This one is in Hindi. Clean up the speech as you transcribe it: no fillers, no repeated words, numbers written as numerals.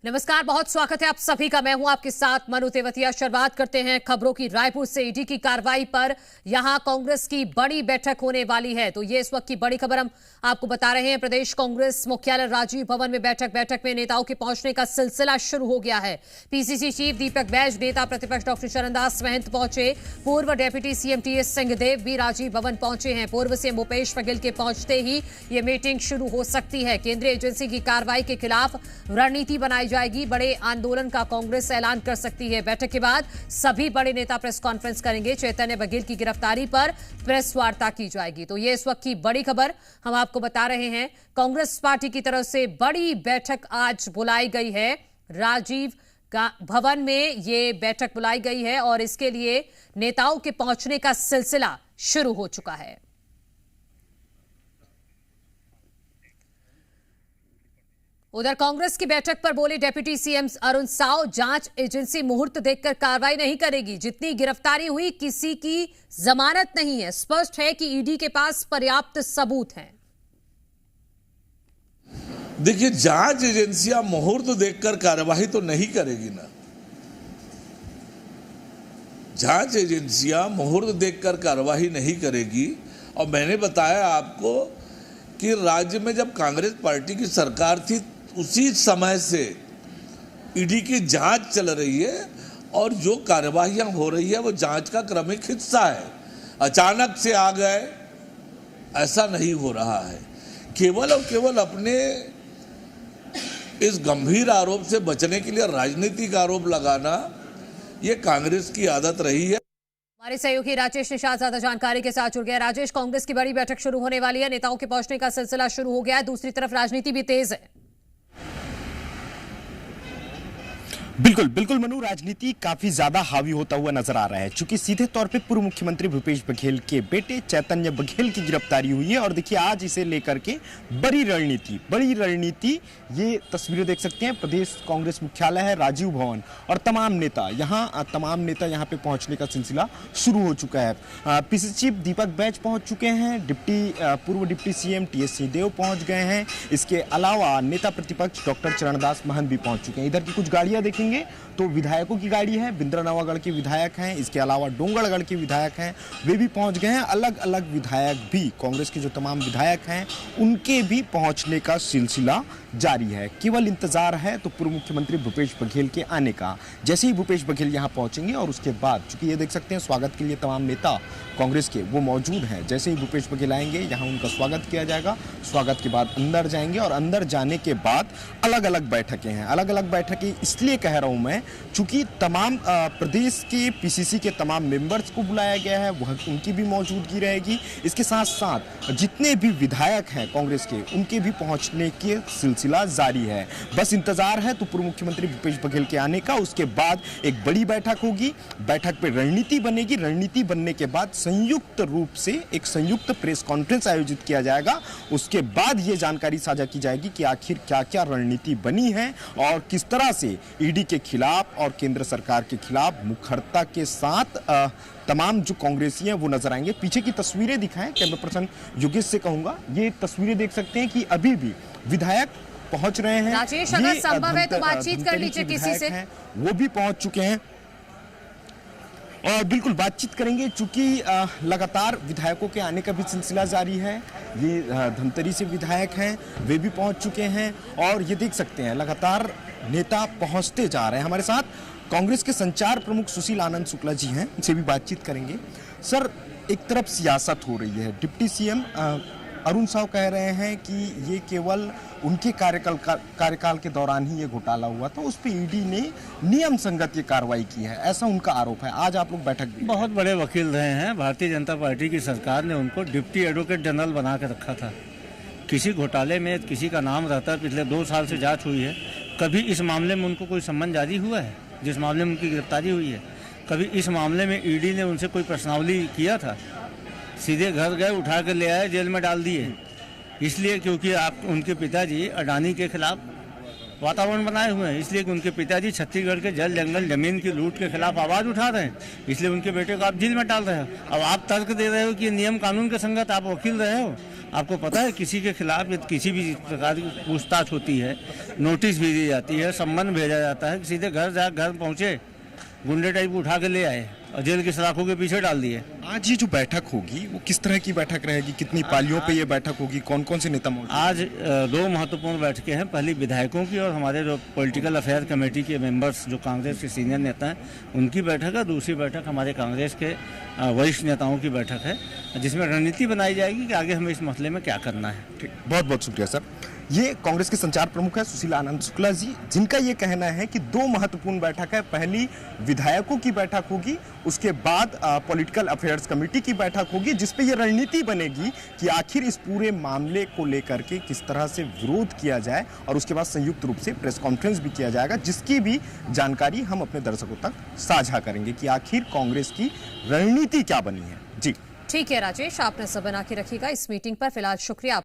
नमस्कार, बहुत स्वागत है आप सभी का। मैं हूं आपके साथ मनु तेवतिया। शुरुआत करते हैं खबरों की। रायपुर से ईडी की कार्रवाई पर यहां कांग्रेस की बड़ी बैठक होने वाली है, तो ये इस वक्त की बड़ी खबर हम आपको बता रहे हैं। प्रदेश कांग्रेस मुख्यालय राजीव भवन में बैठक में नेताओं के पहुंचने का सिलसिला शुरू हो गया है। पीसीसी चीफ दीपक बैज, नेता प्रतिपक्ष डॉक्टर चरणदास महंत पहुंचे। पूर्व डेप्यूटी सीएम टीएस सिंहदेव भी राजीव भवन पहुंचे हैं। पूर्व सीएम भूपेश बघेल के पहुंचते ही ये मीटिंग शुरू हो सकती है। केंद्रीय एजेंसी की कार्रवाई के खिलाफ रणनीति बनाई जाएगी। बड़े आंदोलन का कांग्रेस ऐलान कर सकती है। बैठक के बाद सभी बड़े नेता प्रेस कॉन्फ्रेंस करेंगे। चैतन्य बघेल की गिरफ्तारी पर प्रेस वार्ता की जाएगी। तो ये इस वक्त की बड़ी खबर हम आपको बता रहे हैं। कांग्रेस पार्टी की तरफ से बड़ी बैठक आज बुलाई गई है। राजीव भवन में ये बैठक बुलाई गई है और इसके लिए नेताओं के पहुंचने का सिलसिला शुरू हो चुका है। उधर कांग्रेस की बैठक पर बोले डेप्यूटी सीएम अरुण साव, जांच एजेंसी मुहूर्त देखकर कार्रवाई नहीं करेगी। जितनी गिरफ्तारी हुई किसी की जमानत नहीं है। स्पष्ट है कि ईडी के पास पर्याप्त सबूत हैं। देखिए, जांच एजेंसियां मुहूर्त देखकर कार्रवाई तो नहीं करेगी ना। जांच एजेंसियां मुहूर्त देखकर कार्रवाई नहीं करेगी। और मैंने बताया आपको कि राज्य में जब कांग्रेस पार्टी की सरकार थी उसी समय से ईडी की जांच चल रही है और जो कार्यवाहियां हो रही है वो जांच का क्रमिक हिस्सा है। अचानक से आ गए ऐसा नहीं हो रहा है। केवल और केवल अपने इस गंभीर आरोप से बचने के लिए राजनीतिक आरोप लगाना ये कांग्रेस की आदत रही है। हमारे सहयोगी राजेश निषाद ज्यादा जानकारी के साथ जुड़ गया। राजेश, कांग्रेस की बड़ी बैठक शुरू होने वाली है। नेताओं के पहुंचने का सिलसिला शुरू हो गया है। दूसरी तरफ राजनीति भी तेज है। बिल्कुल बिल्कुल मनु, राजनीति काफी ज्यादा हावी होता हुआ नजर आ रहा है। चूंकि सीधे तौर पे पूर्व मुख्यमंत्री भूपेश बघेल के बेटे चैतन्य बघेल की गिरफ्तारी हुई है और देखिए आज इसे लेकर के बड़ी रणनीति ये तस्वीरें देख सकते हैं। प्रदेश कांग्रेस मुख्यालय है राजीव भवन और तमाम नेता यहाँ पे पहुंचने का सिलसिला शुरू हो चुका है। पीसीसी चीफ दीपक बैज पहुंच चुके हैं। पूर्व डिप्टी सीएम टीएस सिंहदेव पहुंच गए हैं। इसके अलावा नेता प्रतिपक्ष डॉक्टर चरणदास महंत भी पहुंच चुके हैं। इधर की कुछ गाड़ियां देखेंगे तो विधायकों की गाड़ी है। बिंद्रानवागढ़ के विधायक हैं, इसके अलावा डोंगरगढ़ के विधायक हैं, वे भी पहुंच गए हैं। अलग अलग विधायक भी, कांग्रेस के जो तमाम विधायक हैं उनके भी पहुंचने का सिलसिला जारी है। केवल इंतजार है तो पूर्व मुख्यमंत्री भूपेश बघेल के आने का। जैसे ही भूपेश बघेल यहां पहुंचेंगे और उसके बाद, चूंकि ये देख सकते हैं स्वागत के लिए तमाम नेता कांग्रेस के वो मौजूद हैं। जैसे ही भूपेश बघेल आएंगे यहाँ उनका स्वागत किया जाएगा। स्वागत के बाद अंदर जाएंगे और अंदर जाने के बाद अलग अलग बैठकें हैं। अलग अलग बैठकें इसलिए कह रहा हूं मैं चूंकि तमाम प्रदेश के पीसीसी के तमाम मेंबर्स को बुलाया गया है, वह उनकी भी मौजूदगी रहेगी। इसके साथ साथ जितने भी विधायक हैं कांग्रेस के, उनके भी पहुंचने के सिलसिला जारी है। बस इंतजार है तो पूर्व मुख्यमंत्री भूपेश बघेल के आने का। उसके बाद एक बड़ी बैठक होगी। बैठक पे रणनीति बनेगी। रणनीति बनने के बाद संयुक्त रूप से एक संयुक्त प्रेस कॉन्फ्रेंस आयोजित किया जाएगा। उसके बाद ये जानकारी साझा की जाएगी कि आखिर क्या क्या रणनीति बनी है और किस तरह से ईडी के खिलाफ और केंद्र सरकार के खिलाफ मुखरता के साथ तमाम जो कांग्रेसी हैं वो नजर आएंगे। पीछे की तस्वीरें दिखाएं, कैमरा पर्सन योगेश से कहूंगा। ये तस्वीरें देख सकते हैं कि अभी भी विधायक पहुंच रहे हैं। राजेश, अगर संभव है तो बातचीत कर लीजिए किसी से। वो भी पहुंच चुके हैं और बिल्कुल बातचीत करेंगे। चूंकि लगातार विधायकों के आने का भी सिलसिला जारी है। ये धमतरी से विधायक हैं, वे भी पहुंच चुके हैं और ये देख सकते हैं लगातार नेता पहुंचते जा रहे हैं। हमारे साथ कांग्रेस के संचार प्रमुख सुशील आनंद शुक्ला जी हैं, उनसे भी बातचीत करेंगे। सर, एक तरफ सियासत हो रही है। डिप्टी सीएम अरुण साव कह रहे हैं कि ये केवल उनके कार्यकाल के दौरान ही ये घोटाला हुआ था, उस पर ईडी ने नियम संगत ये कार्रवाई की है, ऐसा उनका आरोप है। आज आप लोग बैठक भी, बहुत बड़े वकील रहे हैं। भारतीय जनता पार्टी की सरकार ने उनको डिप्टी एडवोकेट जनरल बना के रखा था। किसी घोटाले में किसी का नाम रहता, पिछले 2 साल से जांच हुई है, कभी इस मामले में उनको कोई सम्मन जारी हुआ है जिस मामले में उनकी गिरफ्तारी हुई है? कभी इस मामले में ईडी ने उनसे कोई प्रश्नावली किया था? सीधे घर गए, उठा कर ले आए, जेल में डाल दिए। इसलिए क्योंकि आप उनके पिताजी अडानी के खिलाफ वातावरण बनाए हुए हैं, इसलिए कि उनके पिताजी छत्तीसगढ़ के जल जंगल जमीन की लूट के खिलाफ आवाज़ उठा रहे हैं, इसलिए उनके बेटे को आप जेल में डाल रहे हो। अब आप तर्क दे रहे हो कि नियम कानून के संगत आप वकील रहे हो, आपको पता है किसी के खिलाफ किसी भी प्रकार की पूछताछ होती है, नोटिस भेजी जाती है, सम्मन भेजा जाता है, सीधे घर पहुंचे, गुंडे टाइप उठा के ले आए और जेल की सलाखों के पीछे डाल दिए। आज ये जो बैठक होगी वो किस तरह की बैठक रहेगी, कितनी पालियों पे ये बैठक होगी, कौन कौन से नेता मौजूद? आज दो महत्वपूर्ण बैठकें हैं, पहली विधायकों की और हमारे जो पॉलिटिकल अफेयर कमेटी के मेंबर्स जो कांग्रेस के सीनियर नेता हैं उनकी बैठक है। दूसरी बैठक हमारे कांग्रेस के वरिष्ठ नेताओं की बैठक है, जिसमें रणनीति बनाई जाएगी कि आगे हमें इस मसले में क्या करना है। ठीक, बहुत बहुत शुक्रिया सर। ये कांग्रेस के संचार प्रमुख है सुशील आनंद शुक्ला जी, जिनका ये कहना है कि दो महत्वपूर्ण बैठक है। पहली विधायकों की बैठक होगी, उसके बाद पॉलिटिकल अफेयर्स कमेटी की बैठक होगी, जिसपे ये रणनीति बनेगी कि आखिर इस पूरे मामले को लेकर के किस तरह से विरोध किया जाए, और उसके बाद संयुक्त रूप से प्रेस कॉन्फ्रेंस भी किया जाएगा, जिसकी भी जानकारी हम अपने दर्शकों तक साझा करेंगे कि आखिर कांग्रेस की रणनीति क्या बनी है। जी ठीक है राजेश, आपने सब बना के रखिएगा इस मीटिंग पर। फिलहाल शुक्रिया।